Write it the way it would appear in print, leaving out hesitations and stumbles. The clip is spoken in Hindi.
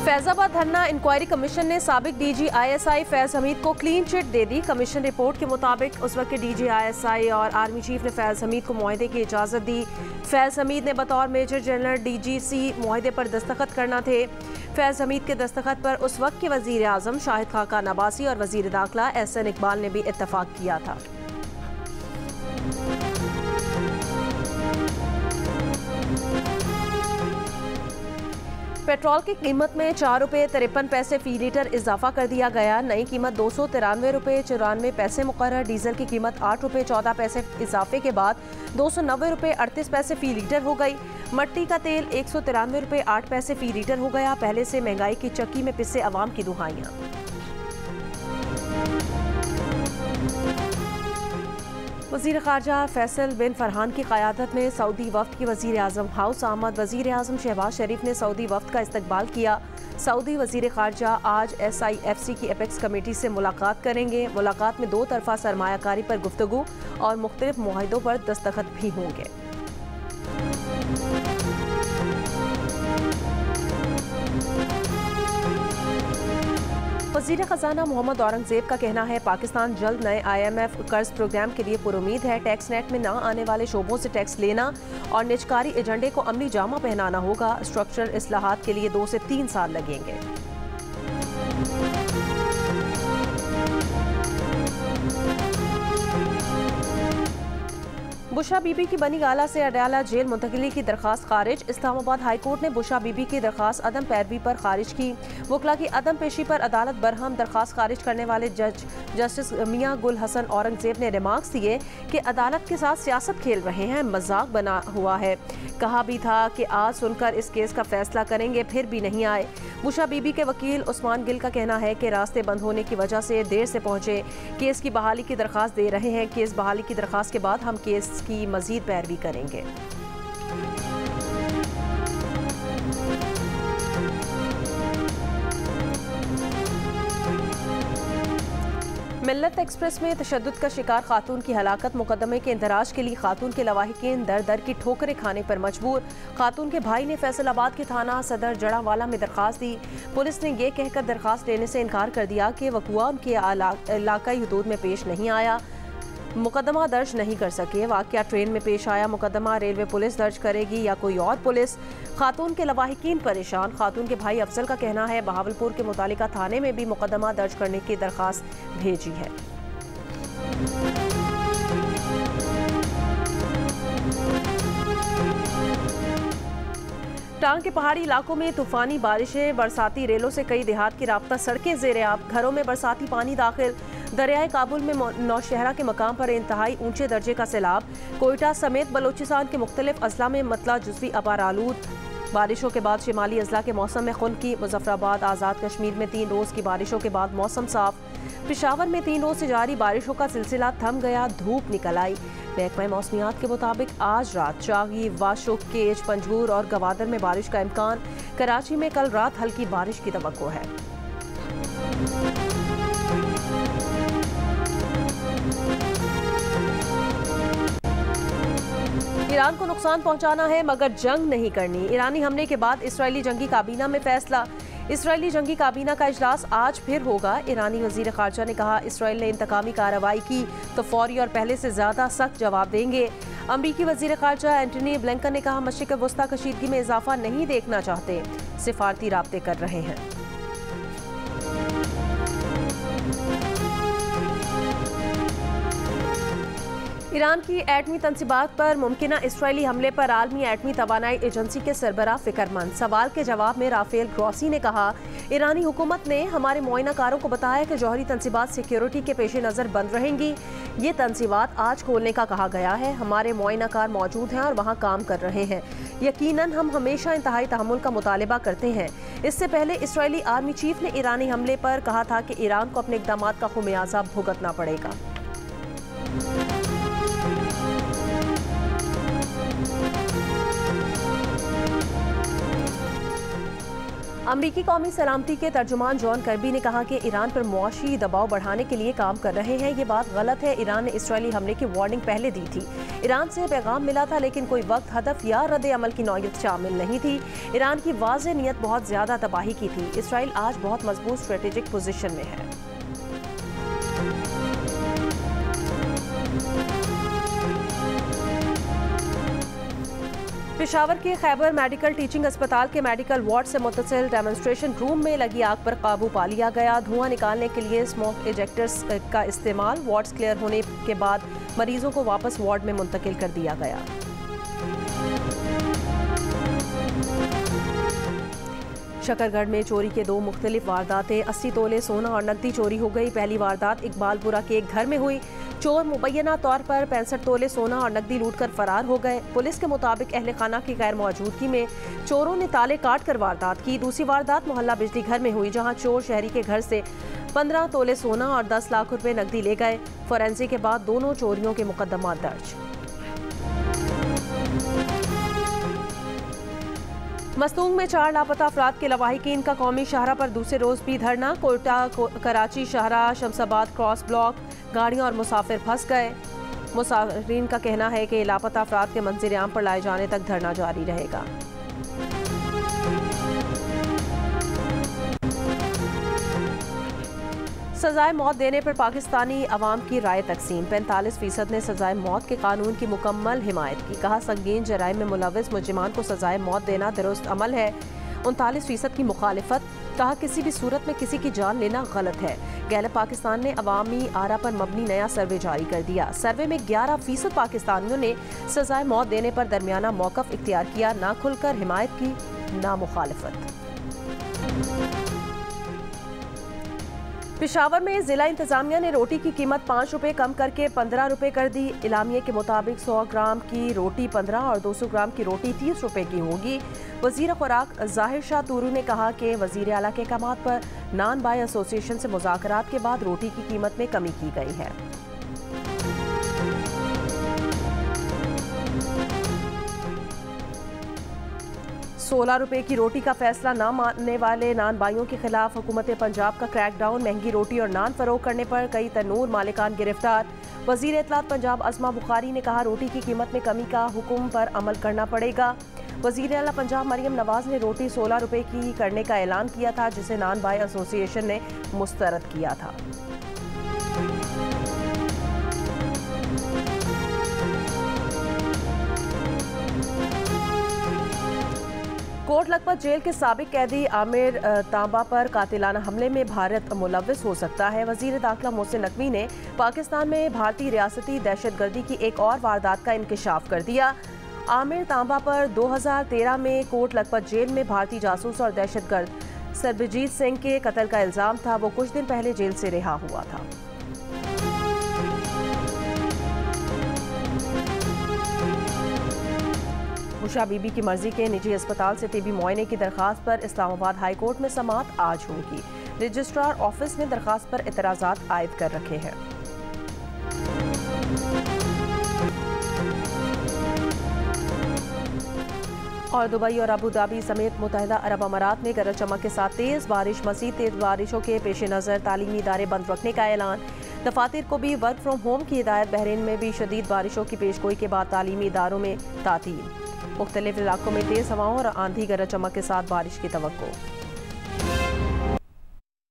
फैजाबाद धरना इंक्वायरी कमीशन ने साबिक डीजी आईएसआई फैज हमीद को क्लीन चिट दे दी। कमीशन रिपोर्ट के मुताबिक उस वक्त के डीजी आईएसआई और आर्मी चीफ ने फैज हमीद को मुआहदे की इजाज़त दी। फैज हमीद ने बतौर मेजर जनरल डीजीसी मुआहदे पर दस्तखत करना थे। फैज हमीद के दस्तखत पर उस वक्त के वजीर आजम शाहिद खाकान अब्बासी और वजीर दाखिला एहसन इकबाल ने भी इत्तफाक किया था। पेट्रोल की कीमत में 4 रुपये 53 पैसे फी लीटर इजाफा कर दिया गया। नई कीमत 293 रुपये 94 पैसे मुकर्रर। डीजल की कीमत 8 रुपये 14 पैसे इजाफे के बाद 290 रुपये 38 पैसे फी लीटर हो गई। मट्टी का तेल 193 रुपये 8 पैसे फी लीटर हो गया। पहले से महंगाई की चक्की में पिसे अवाम की दुहाइयाँ। वज़ीर ख़ारजा फैसल बिन फरहान की क़यादत में सऊदी वफ़द की वज़ीर आज़म हाउस आमद। वज़ीर आज़म शहबाज शरीफ ने सऊदी वफ़द का इस्तकबाल किया। सऊदी वज़ीर ख़ारजा आज SIFC की एपेक्स कमेटी से मुलाकात करेंगे। मुलाकात में 2 तरफ़ा सरमायाकारी पर गुफ्तगू और मुख्तलिफ मुआहिदों पर दस्तखत भी होंगे। वज़ीर ख़जाना मोहम्मद औरंगज़ेब का कहना है पाकिस्तान जल्द नए IMF कर्ज प्रोग्राम के लिए पुरुमीद है। टैक्स नेट में न आने वाले शोबों से टैक्स लेना और निजकारी एजेंडे को अमली जामा पहनाना होगा। स्ट्रक्चरल इस्लाहात के लिए 2 से 3 साल लगेंगे। बुशरा बीबी की बनी गाला से अडयाला जेल मुंतकिली की दरखास्त खारिज। इस्लामाबाद हाई कोर्ट ने बुशरा बीबी की दरखास्त अदम पैरवी पर खारिज की। वकला की अदम पेशी पर अदालत बरहम। दरखास्त खारिज करने वाले जज जस्टिस मियां गुल हसन औरंगजेब ने रिमार्क्स दिए कि अदालत के साथ सियासत खेल रहे हैं, मजाक बना हुआ है। कहा भी था कि आज सुनकर इस केस का फैसला करेंगे, फिर भी नहीं आए। बुशरा बीबी के वकील उस्मान गिल का कहना है कि रास्ते बंद होने की वजह से देर से पहुंचे। केस की बहाली की दरखास्त दे रहे हैं। केस बहाली की दरखास्त के बाद हम केस की मजीद पैरवी करेंगे। मिल्लत एक्सप्रेस में तशद्दुद का शिकार खातून की हलाकत। मुकदमे के इंदराज के लिए खातून के लवाहिकीन दर दर की ठोकरें खाने पर मजबूर। खातून के भाई ने फैसलाबाद के थाना सदर जड़ावाला में दरखास्त दी। पुलिस ने यह कहकर दरखास्त लेने से इनकार कर दिया कि वकुआ उनके इलाकाई हदूद में पेश नहीं आया, मुकदमा दर्ज नहीं कर सके। वाकया ट्रेन में पेश आया। मुकदमा रेलवे पुलिस दर्ज करेगी या कोई और पुलिस। खातून के लवाहिकीन परेशान। खातून के भाई अफजल का कहना है बहावलपुर के मुतालिका थाने में भी मुकदमा दर्ज करने की दरखास्त भेजी है। टांग के पहाड़ी इलाकों में तूफानी बारिशें। बरसाती रेलों से कई देहात की राब्ता सड़कें ज़ेर-ए-आब। घरों में बरसाती पानी दाखिल। दरियाए काबुल में नौशहरा के मकाम पर इंतहाई ऊंचे दर्जे का सैलाब। कोयटा समेत बलोचिस्तान के मुख्तलिफ अजला में मतला जुज़वी अबार आलूद। बारिशों के बाद शिमाली अजला के मौसम में खुनकी। मुजफ्फराबाद आज़ाद कश्मीर में 3 रोज़ की बारिशों के बाद मौसम साफ। पेशावर में 3 रोज़ से जारी बारिशों का सिलसिला थम गया, धूप निकल आई। महकमा मौसमियात के मुताबिक आज रात चागी, वाशुक, केज, पंजगूर और गवादर में बारिश का इम्कान। कराची में कल रात हल्की बारिश की तवक्को है। ईरान को नुकसान पहुंचाना है मगर जंग नहीं करनी। ईरानी हमले के बाद इस्राएली जंगी काबीना में फैसला। इस्राएली जंगी काबीना का इजलास आज फिर होगा। ईरानी वजीर खारजा ने कहा इसराइल ने इंतकामी कार्रवाई की तो फौरी और पहले से ज्यादा सख्त जवाब देंगे। अमरीकी वजीर खारजा एंटनी ब्लिंकन ने कहा मशरिक वस्ता कशीदगी में इजाफा नहीं देखना चाहते, सिफारती राब्ते कर रहे हैं। ईरान की एटमी तनसीबात पर मुमकिना इसराइली हमले पर आलमी एटमी तवानाई एजेंसी के सरबराह फिक्रमंद। सवाल के जवाब में राफेल ग्रॉसी ने कहा ईरानी हुकूमत ने हमारे मुआयनाकारों को बताया कि जौहरी तनसीबात सिक्योरिटी के पेश नज़र बंद रहेंगी। ये तनसीबात आज खोलने का कहा गया है। हमारे मुआयनाकार मौजूद हैं और वहाँ काम कर रहे हैं। यकीनन हम हमेशा इंतहाई तहम्मुल का मुतालबा करते हैं। इससे पहले इसराइली आर्मी चीफ ने ईरानी हमले पर कहा था कि ईरान को अपने इक़दाम का खुमियाजा भुगतना पड़ेगा। अमरीकी कौमी सलामती के तर्जुमान जॉन कर्बी ने कहा कि ईरान पर मुआशी दबाव बढ़ाने के लिए काम कर रहे हैं। ये बात गलत है। ईरान ने इसराइली हमले की वार्निंग पहले दी थी। ईरान से पैगाम मिला था, लेकिन कोई वक्त, हदफ या रद्द अमल की नौयत शामिल नहीं थी। ईरान की वाज़ेह नीयत बहुत ज्यादा तबाही की थी। इसराइल आज बहुत मजबूत स्ट्रेटेजिक पोजीशन में है। पेशावर के खैबर मेडिकल टीचिंग अस्पताल के मेडिकल वार्ड से मुत्तसिल डेमोन्स्ट्रेशन रूम में लगी आग पर काबू पा लिया गया। धुआं निकालने के लिए स्मोक इजेक्टर्स का इस्तेमाल। वार्ड्स क्लियर होने के बाद मरीजों को वापस वार्ड में मुंतकिल कर दिया गया। शकरगढ़ में चोरी के 2 मुख्तलिफ वारदातें। 80 तोले सोना और नकदी चोरी हो गई। पहली वारदात इकबालपुरा के एक घर में हुई। चोर मुबैना तौर पर 65 तोले सोना और नकदी लूटकर फरार हो गए। पुलिस के मुताबिक अहले खाना की गैर मौजूदगी में चोरों ने ताले काट कर वारदात की। दूसरी वारदात मोहल्ला बिजली घर में हुई, जहां चोर शहरी के घर से 15 तोले सोना और 10 लाख रुपए नकदी ले गए। फोरेंसिक के बाद दोनों चोरियों के मुकदमा दर्ज। मस्तूंग में 4 लापता अफराद के लवाहिकीन का कौमी शाहरा पर दूसरे रोज भी धरना। कोयटा कराची शाहरा शमसाबाद क्रॉस ब्लॉक गाड़ियां और मुसाफिर फंस गए। मुसाफिरीन का कहना है कि लापता अफराद के मंजिल आम पर लाए जाने तक धरना जारी रहेगा। सजाए मौत देने पर पाकिस्तानी अवाम की राय तकसीम। 45% ने सजाए मौत के कानून की मुकम्मल हिमायत की। कहा संगीन जराइम में मुलविस मुजरिमान को सजाए मौत देना दुरुस्त अमल है। 39% की मुखालिफत। कहा किसी भी सूरत में किसी की जान लेना गलत है। गैलप पाकिस्तान ने अवामी आरा पर मबनी नया सर्वे जारी कर दिया। सर्वे में 11% पाकिस्तानियों ने सजाए मौत देने पर दरमियाना मौकफ इख्तियार किया। ना खुलकर हिमायत की, ना मुखालिफत। पेशावर में जिला इंतजामिया ने रोटी की कीमत 5 रुपए कम करके 15 रुपए कर दी। इलामिये के मुताबिक 100 ग्राम की रोटी 15 और 200 ग्राम की रोटी 30 रुपए की होगी। वजीर खुराक जाहिर शाह तूरू ने कहा कि वजीर आला के अहकामात पर नान बाय एसोसिएशन से मुज़ाकरात के बाद रोटी की कीमत में कमी की गई है। ₹16 की रोटी का फैसला न मानने वाले नान बाइयों के खिलाफ हुकूमत पंजाब का क्रैकडाउन। महंगी रोटी और नान फरोख करने पर कई तनूर मालिकान गिरफ्तार। वजीर इत्तलात पंजाब अज़मा बुखारी ने कहा रोटी की कीमत में कमी का हुक्म पर अमल करना पड़ेगा। वजीर आला पंजाब मरियम नवाज ने रोटी ₹16 की करने का ऐलान किया था, जिसे नान बाय एसोसिएशन ने मुस्तरद किया था। कोट लखपत जेल के साबिक कैदी आमिर तांबा पर कातिलाना हमले में भारत मुलव्विस हो सकता है। वजीर दाखिला मोहसिन नकवी ने पाकिस्तान में भारतीय रियासती दहशतगर्दी की एक और वारदात का इंकशाफ कर दिया। आमिर तांबा पर 2013 में कोट लखपत जेल में भारतीय जासूस और दहशतगर्द सरबजीत सिंह के कत्ल का इल्जाम था। वो कुछ दिन पहले जेल से रिहा हुआ था। उषा बीबी की मर्जी के निजी अस्पताल से तिबी मुआयने की दरखास्त पर इस्लामाबाद हाई कोर्ट में समाअत आज होगी। रजिस्ट्रार ऑफिस ने दरखास्त पर एतराज़ात आयद कर रखे हैं। और दुबई और अबू धाबी समेत मुत्तहिदा अरब अमारात में गरज चमक के साथ तेज़ बारिश। मज़ीद तेज़ बारिशों के पेश नज़र तालीमी इदारे बंद रखने का ऐलान। दफातर को भी वर्क फ्राम होम की हिदायत। बहरीन में भी शदीद बारिशों की पेशगोई के बाद तालीमी इदारों में तातील। मुख्तलिफ इलाकों में तेज़ हवाओं और आंधी गरज चमक के साथ बारिश की तवक्को।